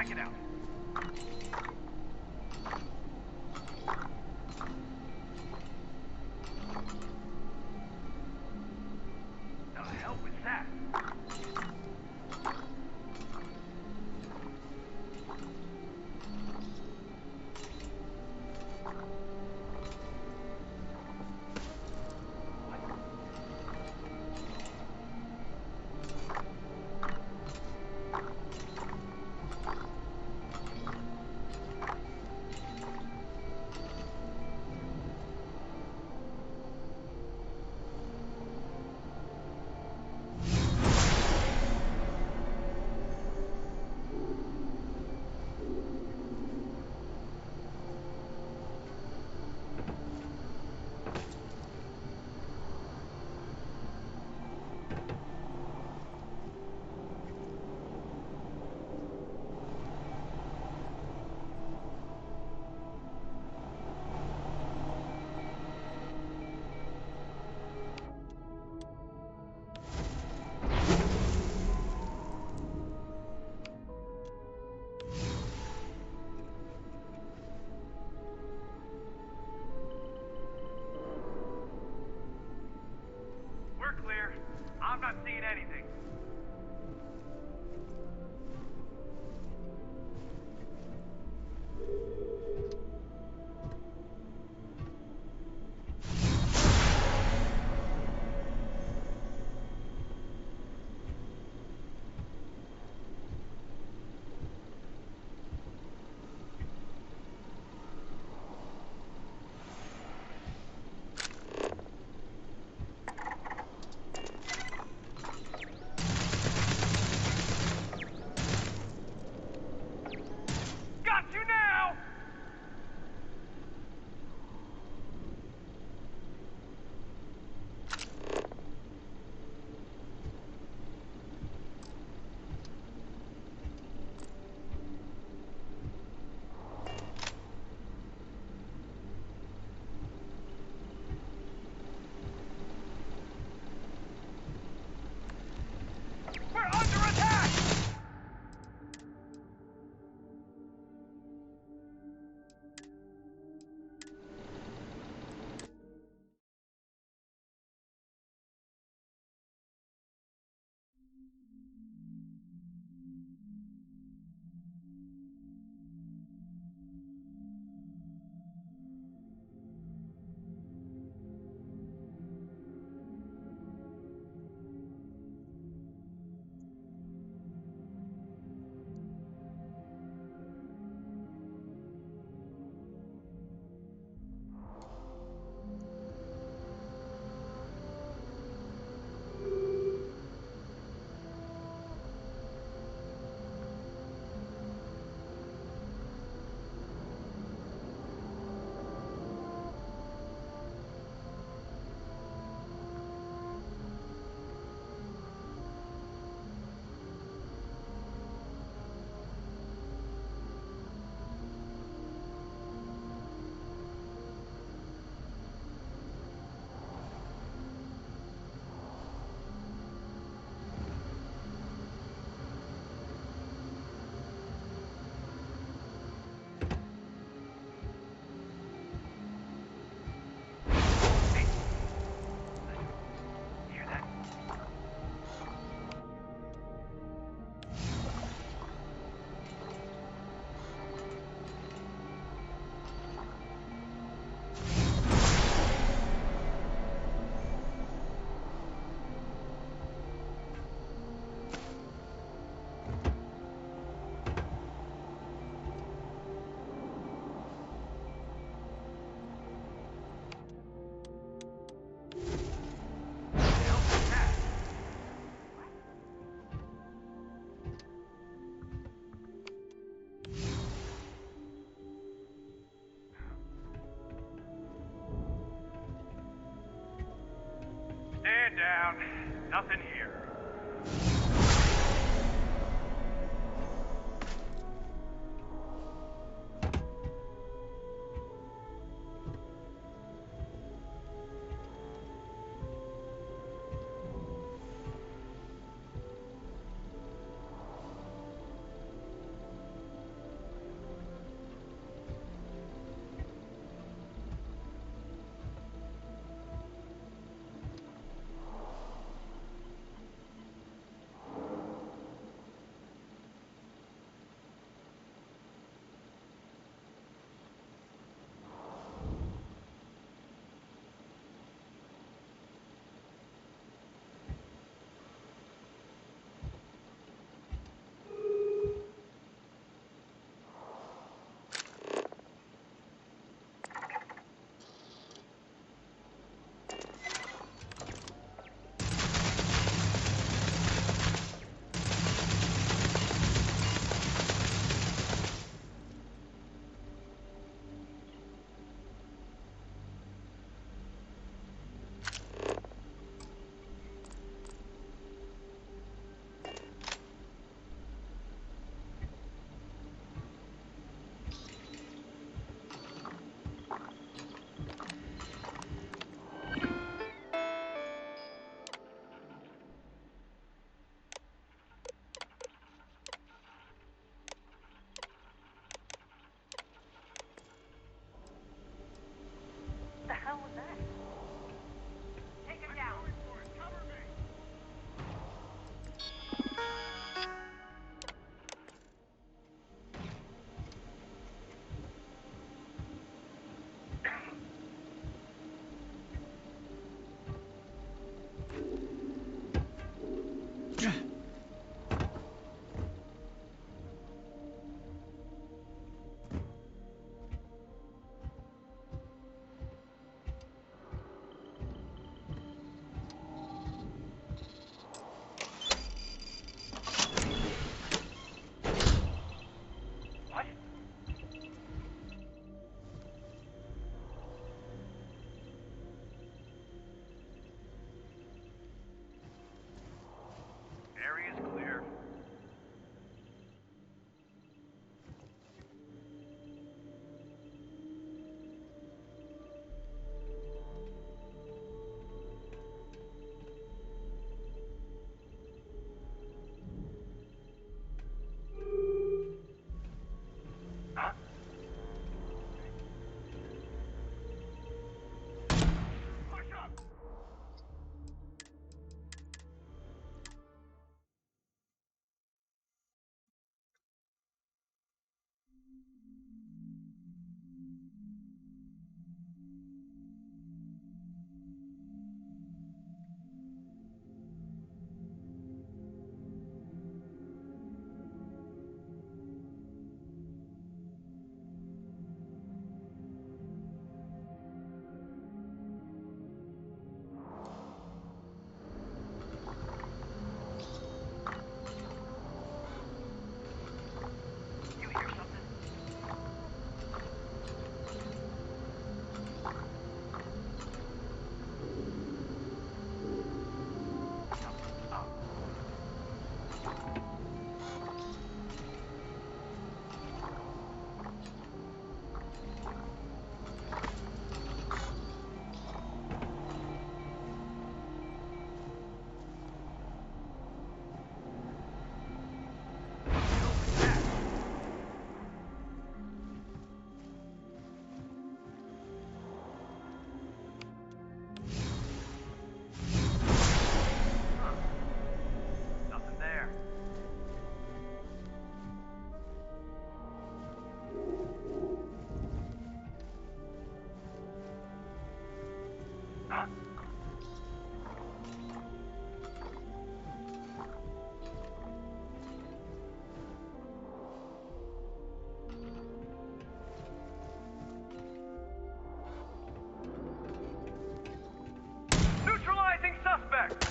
Check it out. The hell was that? Clear. I'm not seeing anything. Got you now! We're under attack! Stand down. Nothing here. Huh? Push up! You hear something? Something's up. Nothing there. Huh? Neutralizing suspect!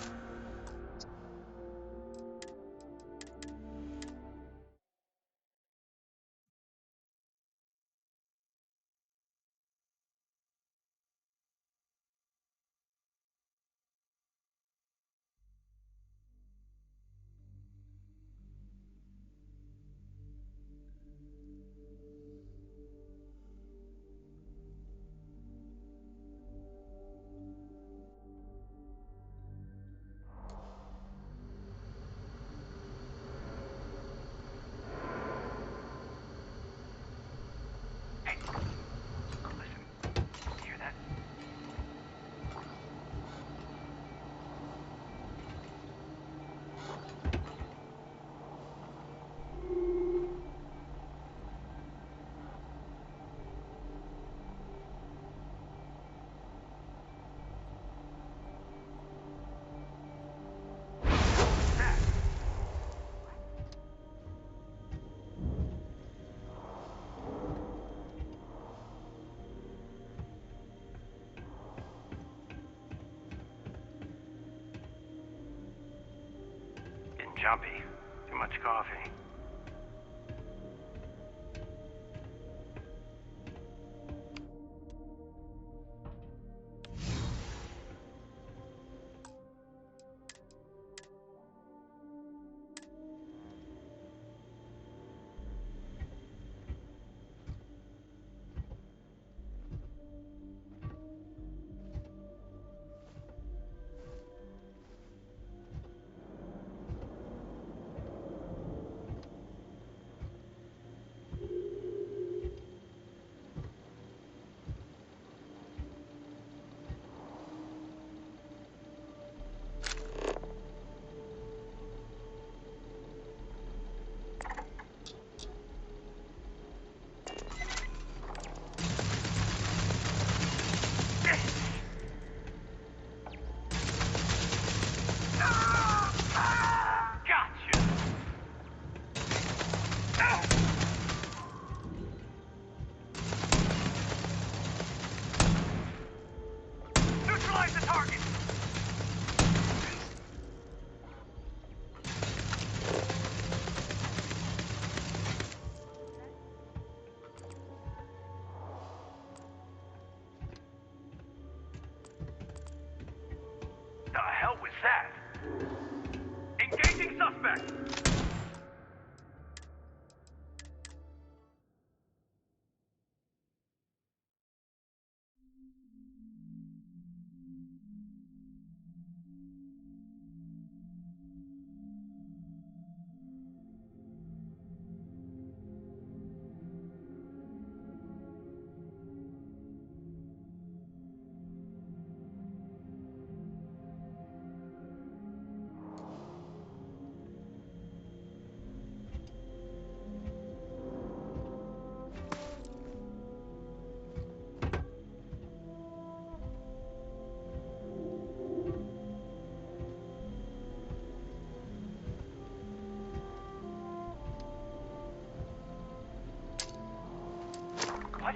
Hey, listen. You hear that? That. Getting jumpy. Too much coffee. What?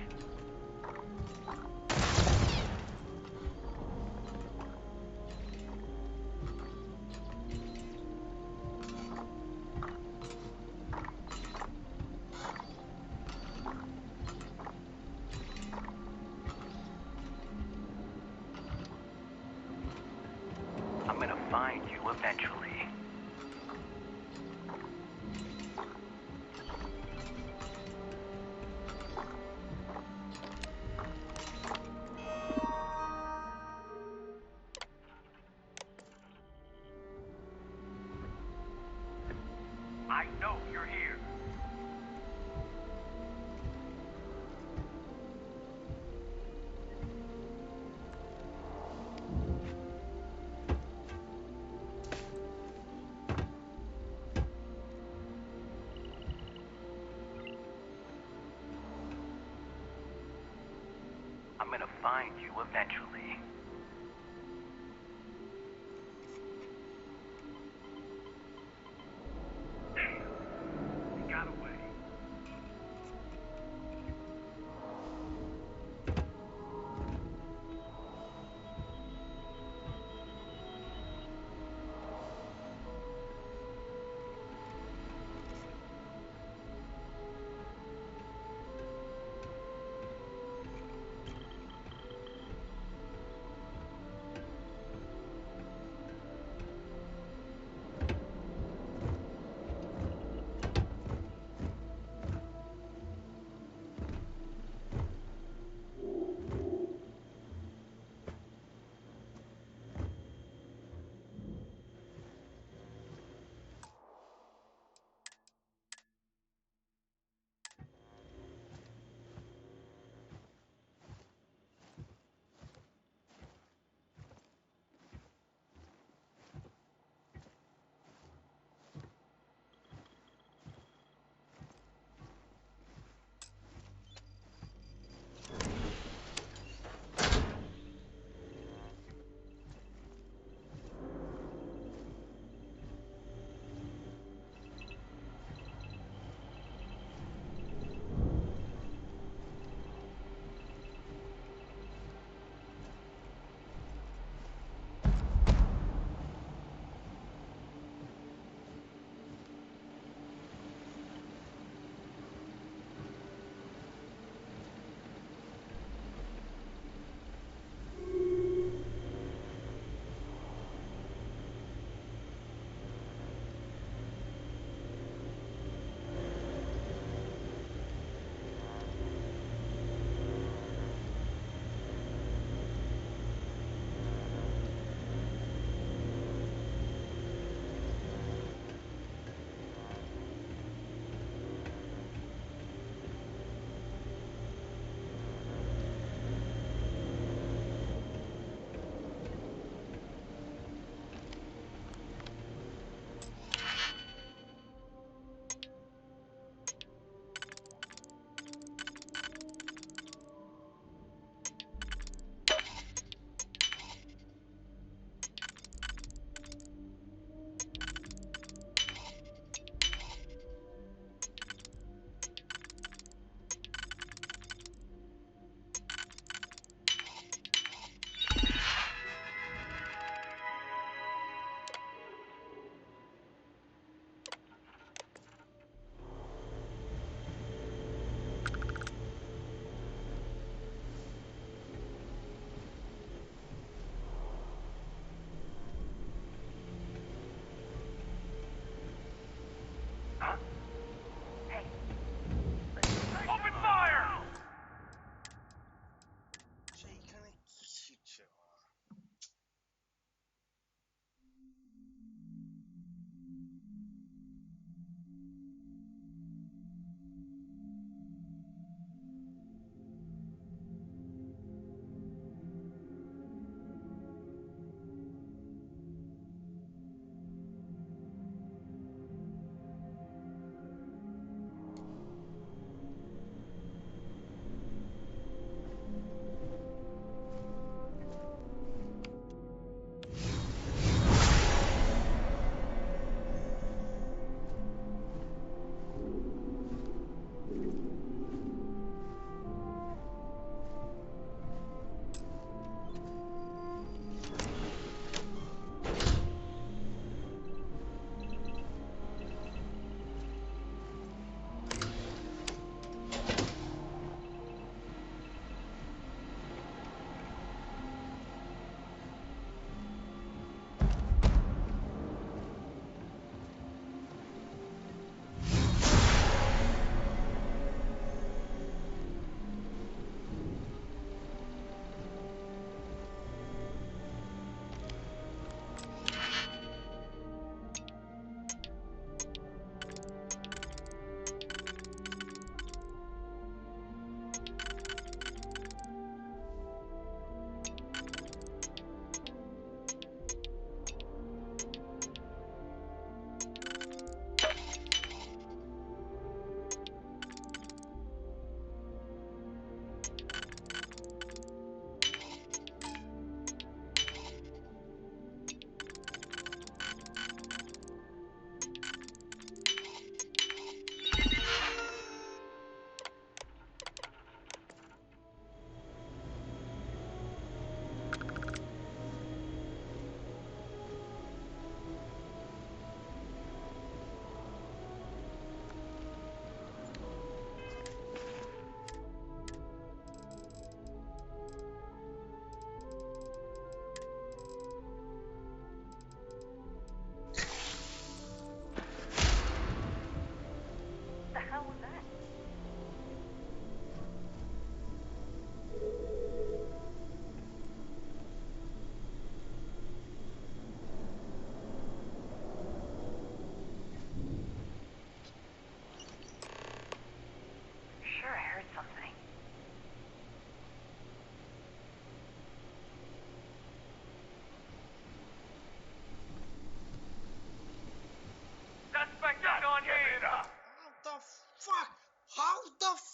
I'm gonna find you eventually. I know you're here. I'm gonna find you eventually. He got away.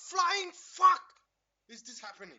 flying fuck is this happening?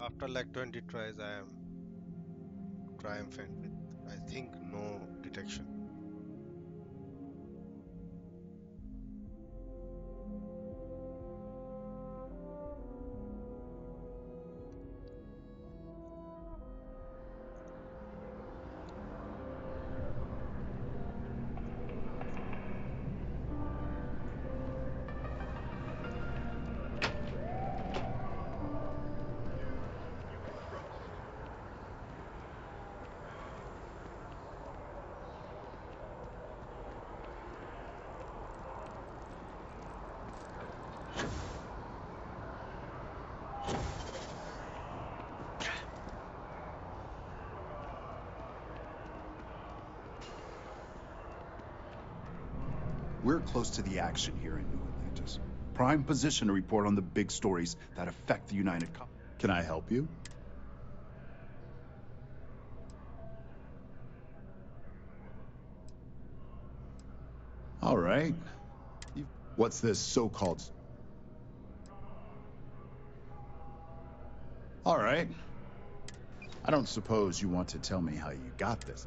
After like 20 tries, I am triumphant with, I think, no detection. We're close to the action here in New Atlantis. Prime position to report on the big stories that affect the United Co. Can I help you? All right. What's this so-called... All right. I don't suppose you want to tell me how you got this.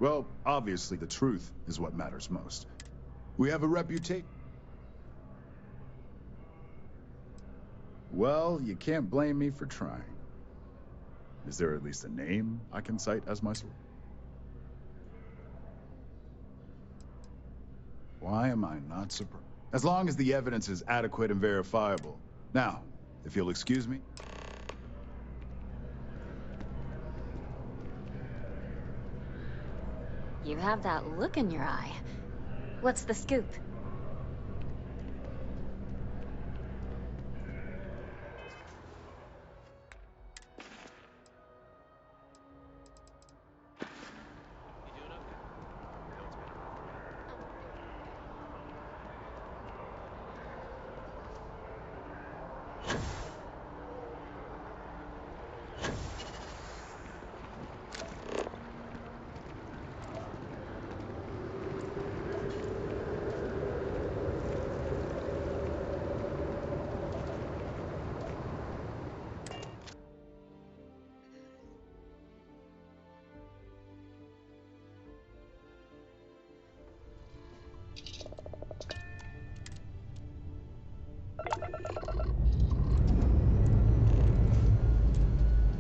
Well, obviously the truth is what matters most. We have a reputation. Well, you can't blame me for trying. Is there at least a name I can cite as my source? Why am I not surprised? As long as the evidence is adequate and verifiable. Now, if you'll excuse me. You have that look in your eye. What's the scoop?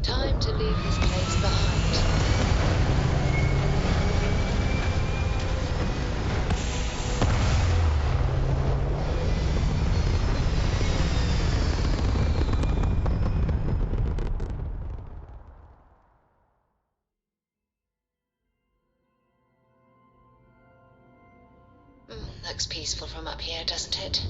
Time to leave this place behind. Looks peaceful from up here, doesn't it?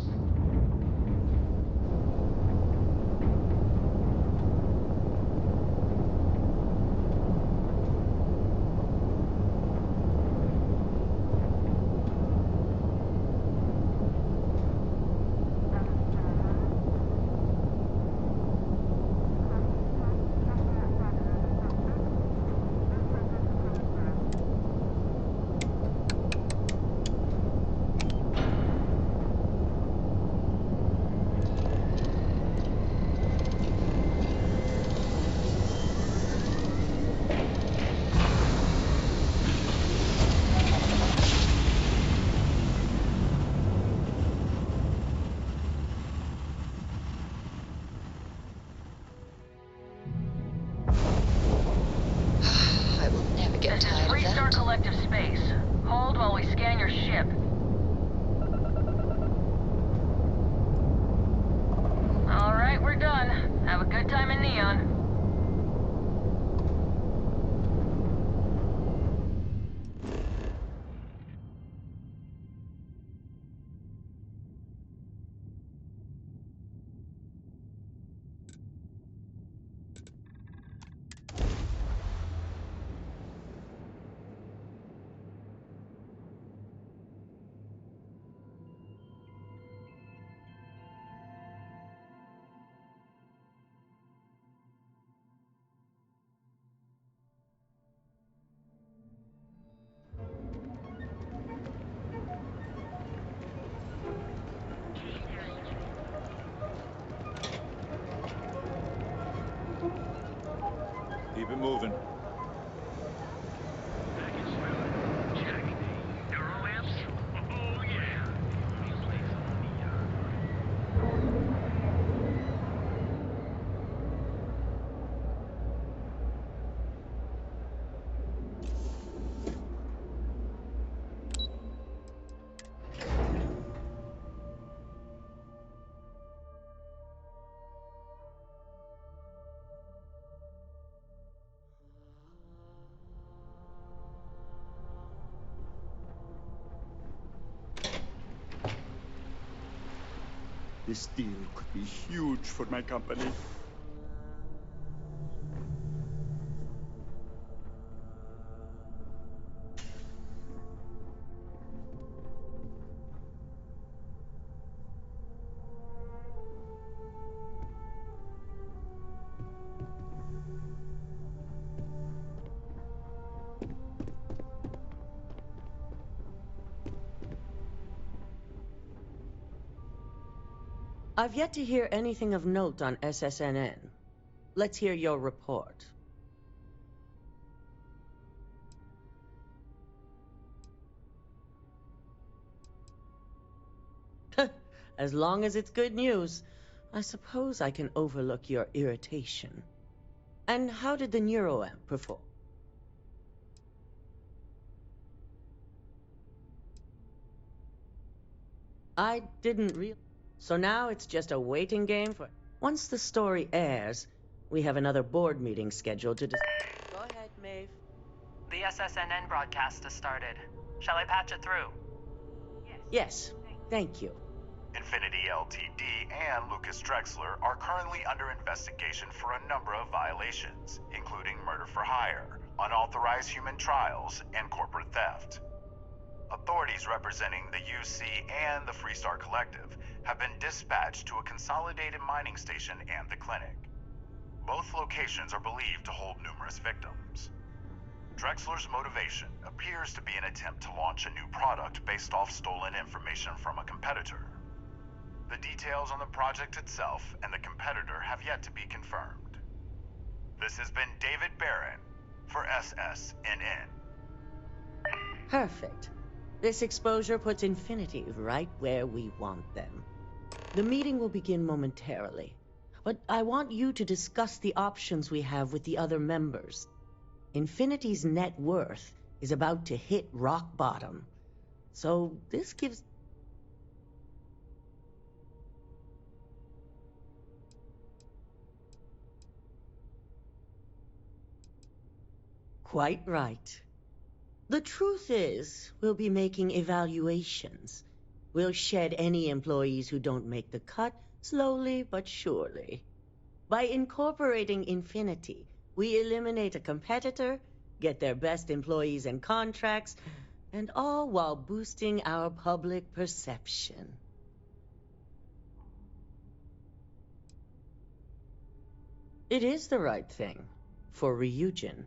I will never get This is tired of Restart that. Collective Space. Hold while we scan your ship. Alright, we're done. Have a good time in Neon. it moving. This deal could be huge for my company. I've yet to hear anything of note on SSNN. Let's hear your report. As long as it's good news, I suppose I can overlook your irritation. And how did the neuroamp perform? I didn't realize. So now it's just a waiting game for... Once the story airs, we have another board meeting scheduled to Go ahead, Maeve. The SSNN broadcast has started. Shall I patch it through? Yes, thank you. Infinity Ltd. and Lucas Drexler are currently under investigation for a number of violations, including murder for hire, unauthorized human trials, and corporate theft. Authorities representing the UC and the Freestar Collective have been dispatched to a consolidated mining station and the clinic. Both locations are believed to hold numerous victims. Drexler's motivation appears to be an attempt to launch a new product based off stolen information from a competitor. The details on the project itself and the competitor have yet to be confirmed. This has been David Barron for SSNN. Perfect. This exposure puts Infinity right where we want them. The meeting will begin momentarily, but I want you to discuss the options we have with the other members. Infinity's net worth is about to hit rock bottom, so this gives... Quite right. The truth is, we'll be making evaluations. We'll shed any employees who don't make the cut, slowly but surely. By incorporating Infinity, we eliminate a competitor, get their best employees and contracts, and all while boosting our public perception. It is the right thing for Ryujin.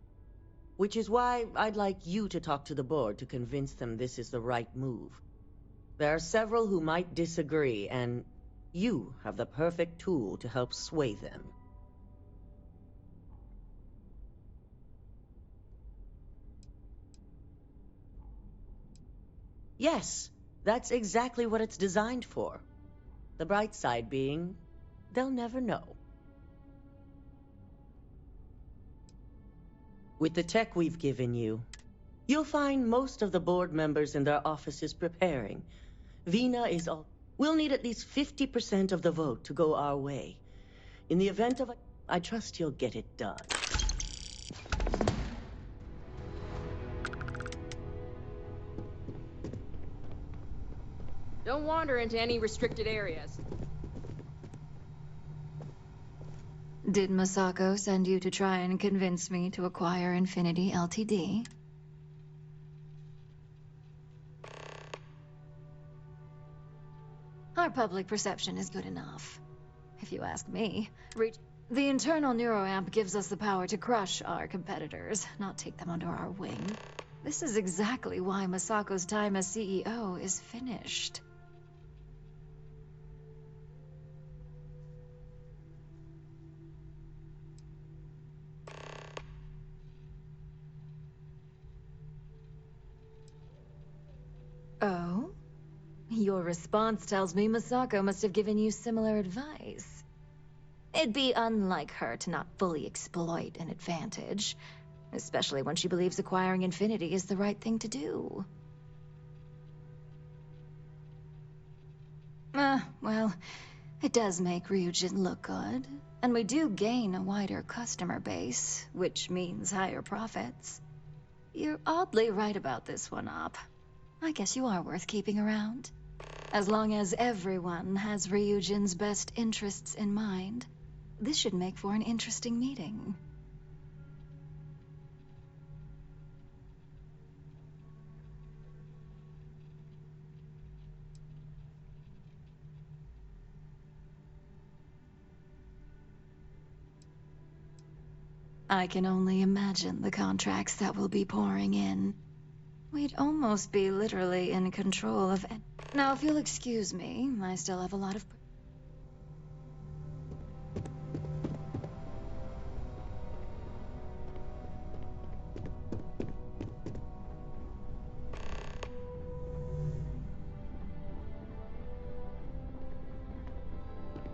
Which is why I'd like you to talk to the board to convince them this is the right move. There are several who might disagree, and you have the perfect tool to help sway them. Yes, that's exactly what it's designed for. The bright side being, they'll never know. With the tech we've given you, you'll find most of the board members in their offices preparing. Vina is all... We'll need at least 50% of the vote to go our way. In the event of a... I trust you'll get it done. Don't wander into any restricted areas. Did Masako send you to try and convince me to acquire Infinity Ltd? Our public perception is good enough. If you ask me, the internal neuroamp gives us the power to crush our competitors, not take them under our wing. This is exactly why Masako's time as CEO is finished. Your response tells me Masako must have given you similar advice. It'd be unlike her to not fully exploit an advantage, especially when she believes acquiring Infinity is the right thing to do. Well, it does make Ryujin look good, and we do gain a wider customer base, which means higher profits. You're oddly right about this one, Op. I guess you are worth keeping around. As long as everyone has Ryujin's best interests in mind, this should make for an interesting meeting. I can only imagine the contracts that will be pouring in. We'd almost be literally in control of it. Now, if you'll excuse me, I still have a lot of...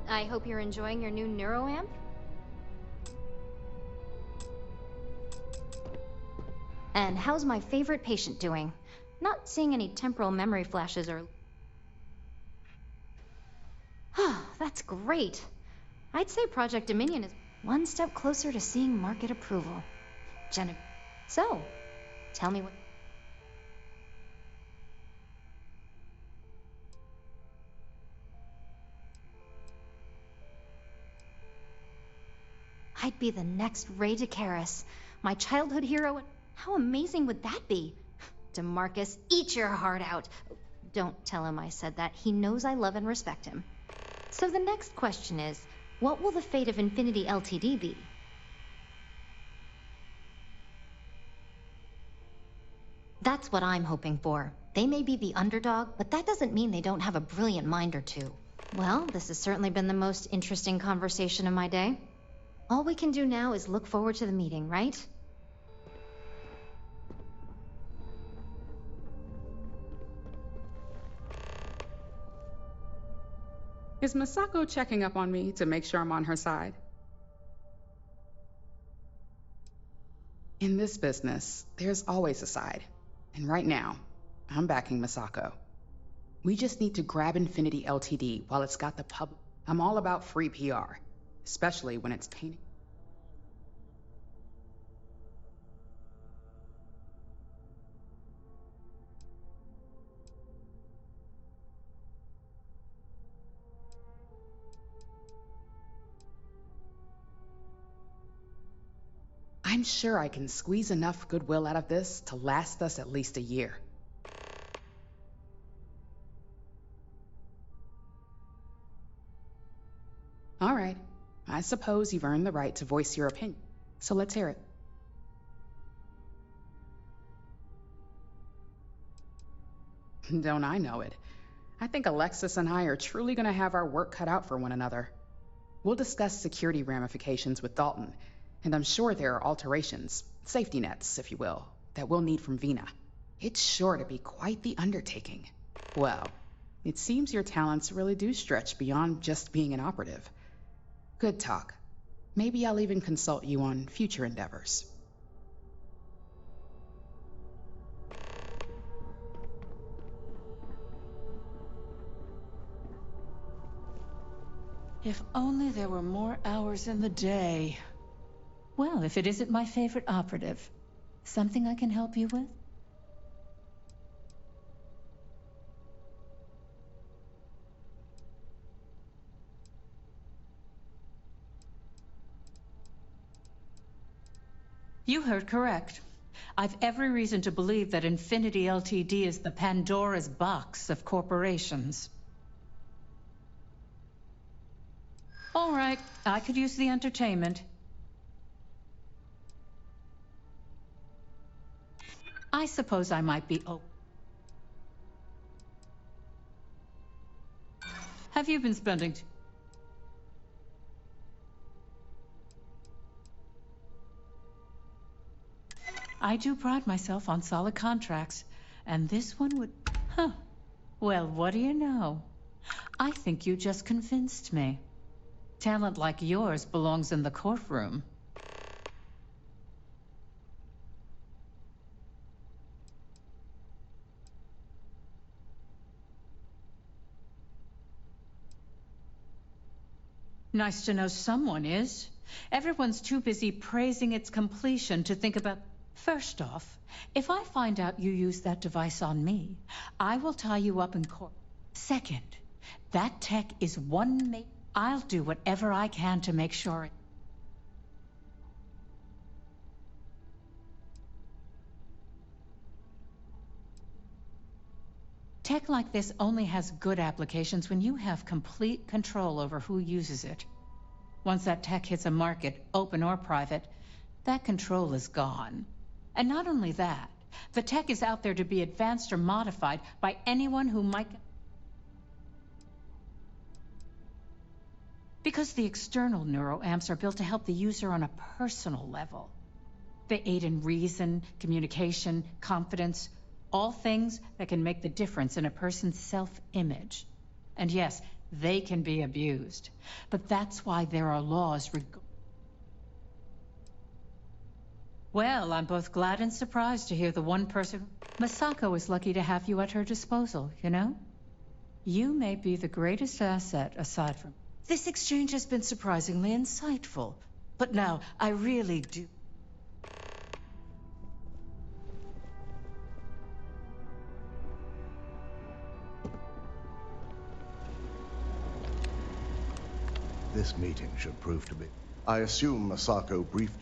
I hope you're enjoying your new neuroamp. And how's my favorite patient doing? Not seeing any temporal memory flashes or... That's great. I'd say Project Dominion is one step closer to seeing market approval. So, tell me what... I'd be the next Ray DeCaris, my childhood hero. How amazing would that be? DeMarcus, eat your heart out. Don't tell him I said that. He knows I love and respect him. So the next question is, what will the fate of Infinity Ltd be? That's what I'm hoping for. They may be the underdog, but that doesn't mean they don't have a brilliant mind or two. Well, this has certainly been the most interesting conversation of my day. All we can do now is look forward to the meeting, right? Is Masako checking up on me to make sure I'm on her side? In this business, there's always a side. And right now, I'm backing Masako. We just need to grab Infinity Ltd while it's got the public. I'm all about free PR, especially when it's painting. I'm sure I can squeeze enough goodwill out of this to last us at least a year. All right, I suppose you've earned the right to voice your opinion, so let's hear it. Don't I know it? I think Alexis and I are truly going to have our work cut out for one another. We'll discuss security ramifications with Dalton, and I'm sure there are alterations, safety nets, if you will, that we'll need from Vina. It's sure to be quite the undertaking. Well, it seems your talents really do stretch beyond just being an operative. Good talk. Maybe I'll even consult you on future endeavors. If only there were more hours in the day. Well, if it isn't my favorite operative, something I can help you with? You heard correct. I've every reason to believe that Infinity Ltd is the Pandora's box of corporations. All right, I could use the entertainment. I suppose I might be open. Have you been spending... I do pride myself on solid contracts, and this one would... Huh. Well, what do you know? I think you just convinced me. Talent like yours belongs in the courtroom. Nice to know someone is. Everyone's too busy praising its completion to think about... First off, if I find out you used that device on me, I will tie you up in court. Second, that tech is I'll do whatever I can to make sure Tech like this only has good applications when you have complete control over who uses it. Once that tech hits a market, open or private, that control is gone. And not only that, the tech is out there to be advanced or modified by anyone who might... Because the external neuroamps are built to help the user on a personal level. They aid in reason, communication, confidence, all things that can make the difference in a person's self-image. And yes, they can be abused. But that's why there are laws Well, I'm both glad and surprised to hear the one person... Masako is lucky to have you at her disposal, you know? You may be the greatest asset aside from... This exchange has been surprisingly insightful. But now, I really do... This meeting should prove to be... I assume Masako briefed...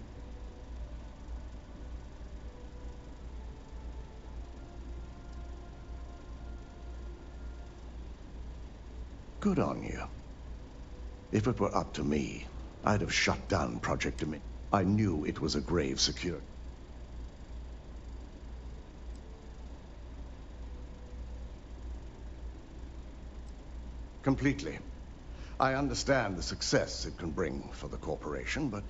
Good on you. If it were up to me, I'd have shut down Project Dominion. I knew it was a grave security. Completely. I understand the success it can bring for the corporation, but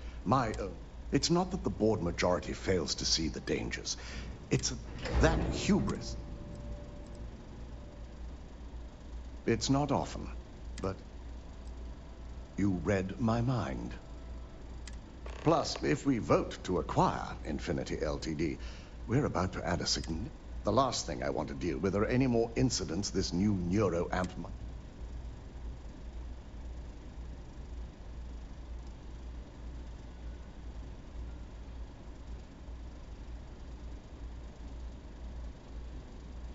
it's not that the board majority fails to see the dangers. It's that hubris. It's not often, but you read my mind. Plus, if we vote to acquire Infinity Ltd, we're about to add a significant... The last thing I want to deal with are any more incidents this new neuroamp...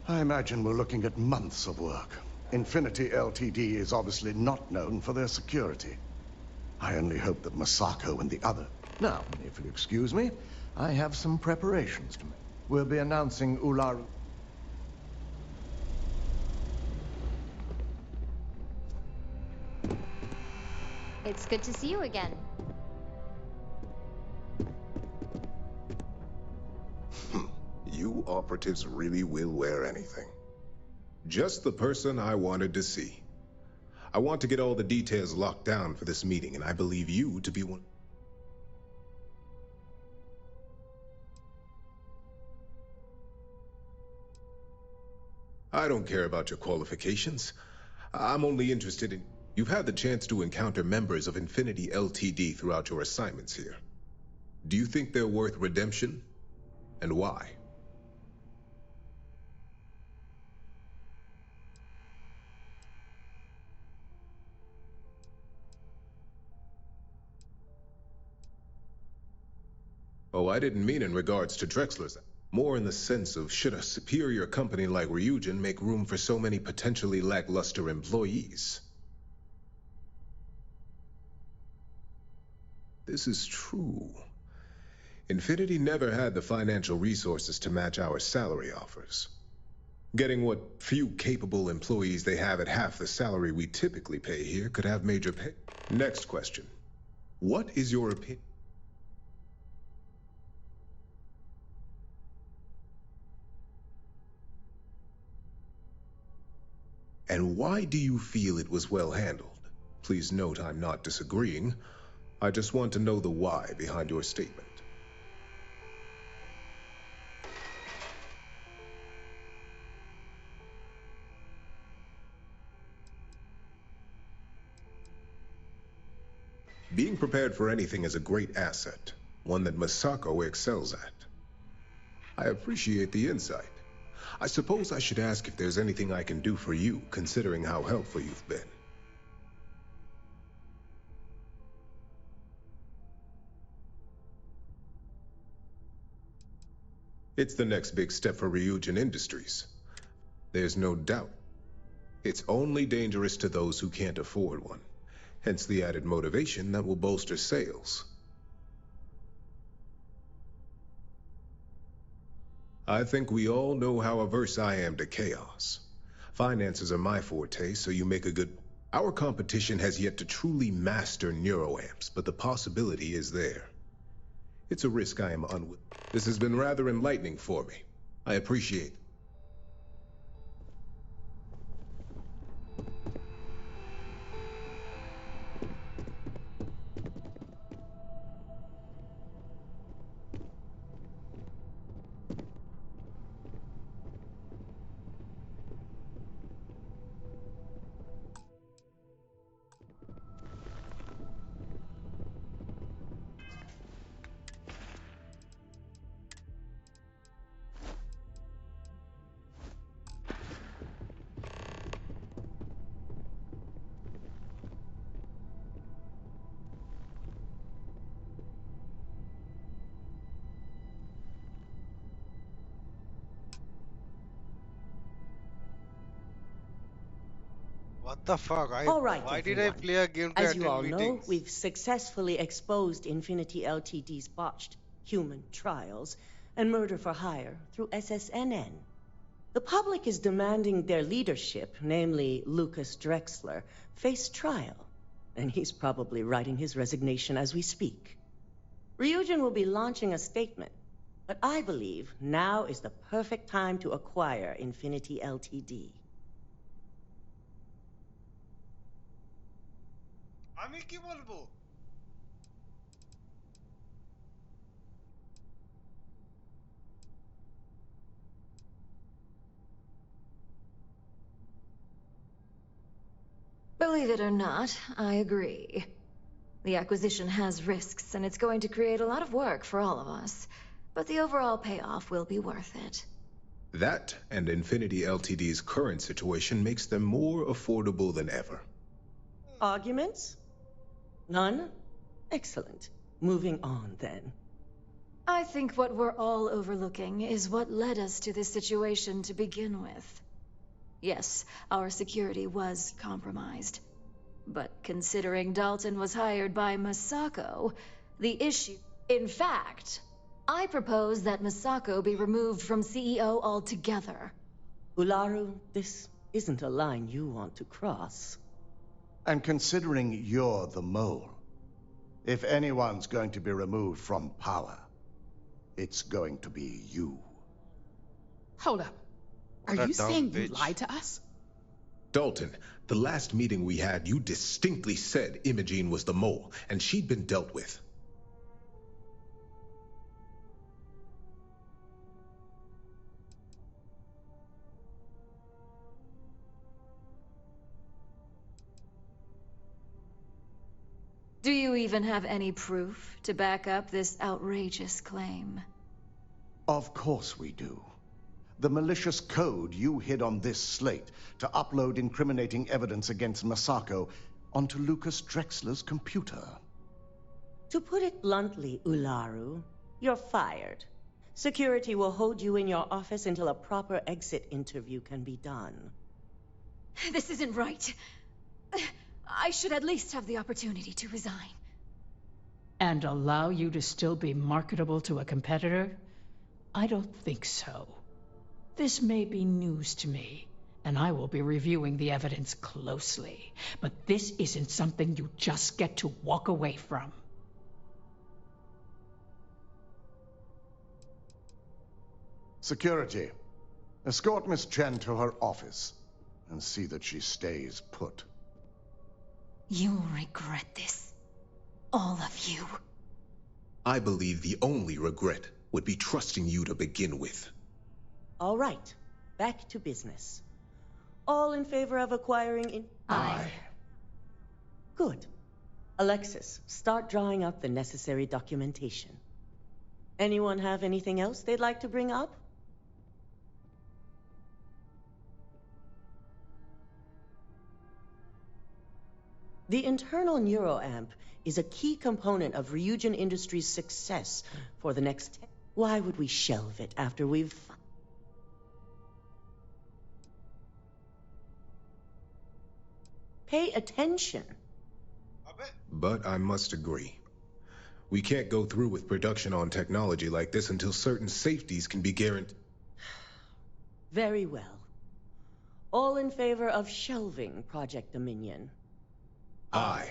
I imagine we're looking at months of work. Infinity Ltd is obviously not known for their security. I only hope that Masako and the other... Now, if you'll excuse me, I have some preparations to make. We'll be announcing Ularu... It's good to see you again. You operatives really will wear anything. Just the person I wanted to see. I want to get all the details locked down for this meeting, and I believe you to be one. I don't care about your qualifications. I'm only interested in... You've had the chance to encounter members of Infinity Ltd throughout your assignments here. Do you think they're worth redemption? And why? Oh, I didn't mean in regards to Drexler's. More in the sense of, should a superior company like Ryujin make room for so many potentially lackluster employees? This is true. Infinity never had the financial resources to match our salary offers. Getting what few capable employees they have at half the salary we typically pay here could have major pay. Next question. What is your opinion? And why do you feel it was well handled? Please note I'm not disagreeing. I just want to know the why behind your statement. Being prepared for anything is a great asset, one that Masako excels at. I appreciate the insight. I suppose I should ask if there's anything I can do for you, considering how helpful you've been. It's the next big step for Ryujin Industries. There's no doubt. It's only dangerous to those who can't afford one. Hence the added motivation that will bolster sales. I think we all know how averse I am to chaos. Finances are my forte, so you make a good... Our competition has yet to truly master neuroamps, but the possibility is there. It's a risk I am unwilling. This has been rather enlightening for me. I appreciate it. What the fuck? All right, Why did everyone. I play a game to As you attend all know, meetings? we've successfully exposed Infinity Ltd's botched human trials and murder for hire through SSNN. The public is demanding their leadership, namely Lucas Drexler, face trial, and he's probably writing his resignation as we speak. Ryujin will be launching a statement, but I believe now is the perfect time to acquire Infinity Ltd. আমি কি বলবো? Believe it or not, I agree. The acquisition has risks, and it's going to create a lot of work for all of us. But the overall payoff will be worth it. That and Infinity Ltd's current situation makes them more affordable than ever. Arguments? None? Excellent. Moving on, then. I think what we're all overlooking is what led us to this situation to begin with. Yes, our security was compromised. But considering Dalton was hired by Masako, the issue... In fact, I propose that Masako be removed from CEO altogether. Ularu, this isn't a line you want to cross. And considering you're the mole, if anyone's going to be removed from power, it's going to be you. Hold up. What Are a you dumb saying you bitch. lied to us? Dalton, the last meeting we had, you distinctly said Imogene was the mole, and she'd been dealt with. Do you even have any proof to back up this outrageous claim? Of course we do. The malicious code you hid on this slate to upload incriminating evidence against Masako onto Lucas Drexler's computer. To put it bluntly, Ularu, you're fired. Security will hold you in your office until a proper exit interview can be done. This isn't right. I should at least have the opportunity to resign. And allow you to still be marketable to a competitor? I don't think so. This may be news to me, and I will be reviewing the evidence closely. But this isn't something you just get to walk away from. Security, escort Miss Chen to her office and see that she stays put. You'll regret this. All of you. I believe the only regret would be trusting you to begin with. All right, back to business. All in favor of acquiring Aye. Good. Alexis, start drawing up the necessary documentation. Anyone have anything else they'd like to bring up? The internal neuroamp is a key component of Ryujin Industries' success for the next... Why would we shelve it after we've... Pay attention. But I must agree. We can't go through with production on technology like this until certain safeties can be guaranteed. Very well. All in favor of shelving Project Dominion? Aye.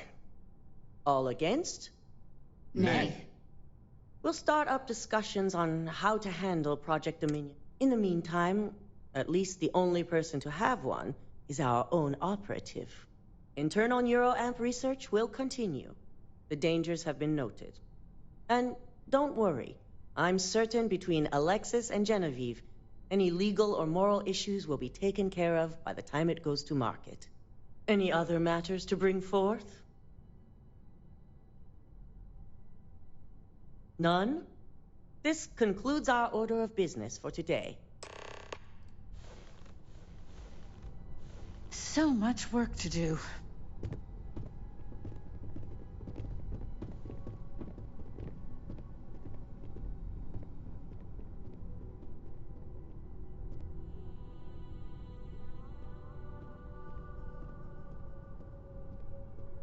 All against? Nay. We'll start up discussions on how to handle Project Dominion. In the meantime, at least the only person to have one is our own operative. Internal neuroamp research will continue. The dangers have been noted. And don't worry, I'm certain between Alexis and Genevieve, any legal or moral issues will be taken care of by the time it goes to market. Any other matters to bring forth? None? This concludes our order of business for today. So much work to do.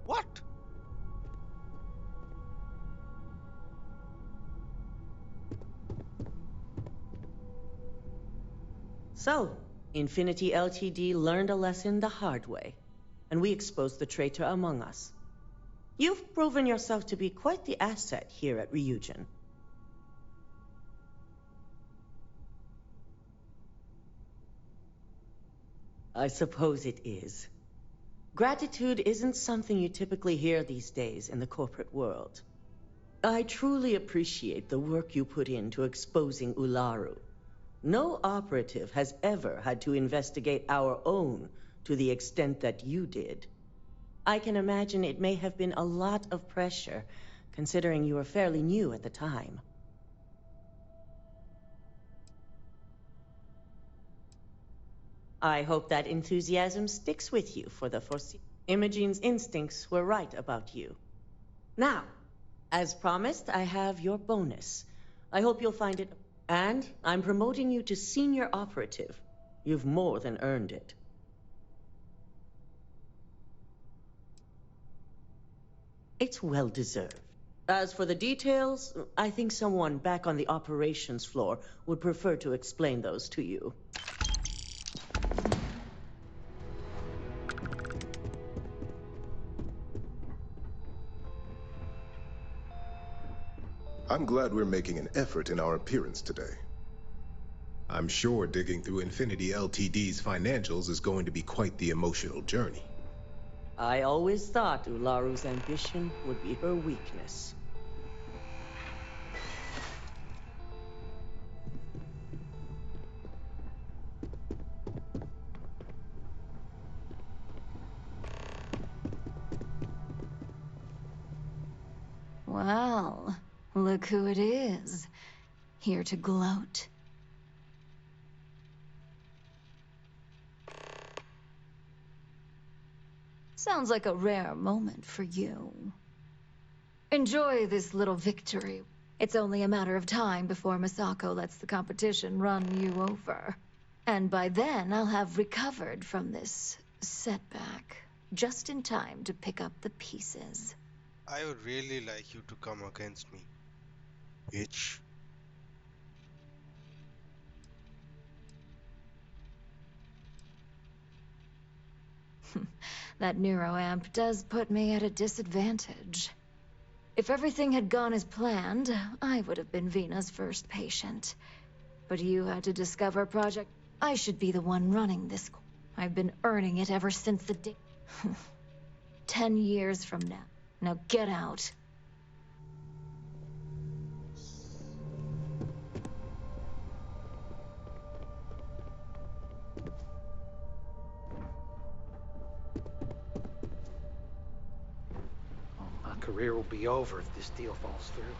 What? So, Infinity LTD learned a lesson the hard way, and we exposed the traitor among us. You've proven yourself to be quite the asset here at Ryujin. I suppose it is. Gratitude isn't something you typically hear these days in the corporate world. I truly appreciate the work you put into exposing Ularu. No operative has ever had to investigate our own to the extent that you did. I can imagine it may have been a lot of pressure, considering you were fairly new at the time. I hope that enthusiasm sticks with you for the foreseeable. Imogene's instincts were right about you. Now, as promised, I have your bonus. I hope you'll find it... And I'm promoting you to senior operative. You've more than earned it. It's well deserved. As for the details, I think someone back on the operations floor would prefer to explain those to you. I'm glad we're making an effort in our appearance today. I'm sure digging through Infinity LTD's financials is going to be quite the emotional journey. I always thought Ularu's ambition would be her weakness. Well, look who it is. Here to gloat. Sounds like a rare moment for you. Enjoy this little victory. It's only a matter of time before Misako lets the competition run you over. And by then, I'll have recovered from this setback, just in time to pick up the pieces. I would really like you to come against me, bitch. That neuroamp does put me at a disadvantage. If everything had gone as planned, I would have been Vina's first patient. But you had to discover Project... I should be the one running this. I've been earning it ever since the day... 10 years from now. Now get out. Career will be over if this deal falls through.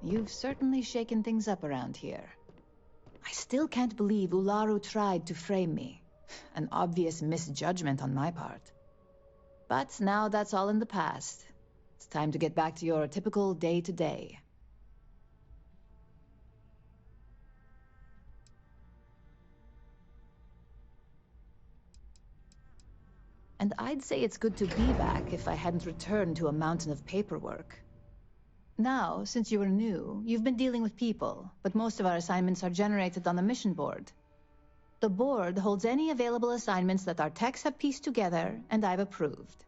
You've certainly shaken things up around here. I still can't believe Ularu tried to frame me. An obvious misjudgment on my part. But now that's all in the past. It's time to get back to your typical day-to-day. And I'd say it's good to be back if I hadn't returned to a mountain of paperwork. Now, since you are new, you've been dealing with people, but most of our assignments are generated on the mission board. The board holds any available assignments that our techs have pieced together, and I've approved.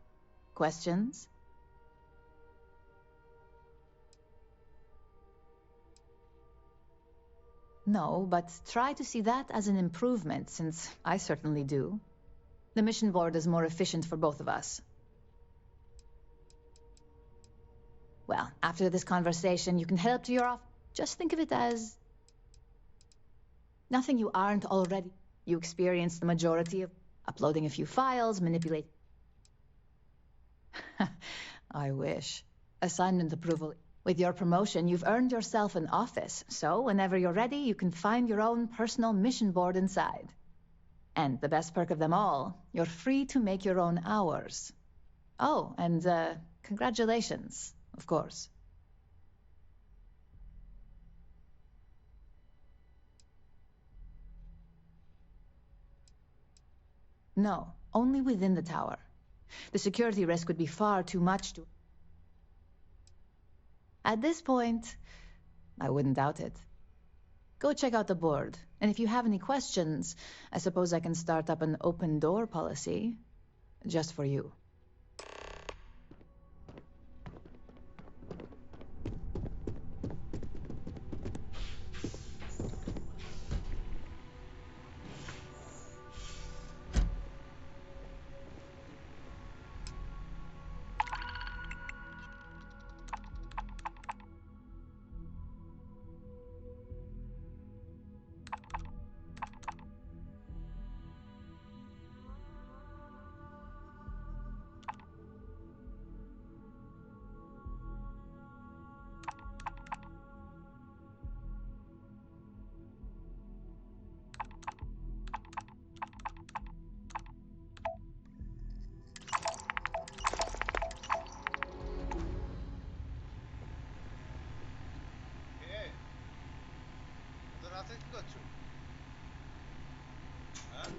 Questions? No, but try to see that as an improvement, since I certainly do. The mission board is more efficient for both of us. Well, after this conversation, you can head up to your office. Just think of it as nothing you aren't already. You experienced the majority of uploading a few files, manipulate. I wish. Assignment approval. With your promotion, you've earned yourself an office, so whenever you're ready, you can find your own personal mission board inside. And the best perk of them all, you're free to make your own hours. Oh, and congratulations. Of course. No, only within the tower. The security risk would be far too much to... At this point, I wouldn't doubt it. Go check out the board, and if you have any questions, I suppose I can start up an open door policy. Just for you. রাতে কি করছো? হ্যাঁ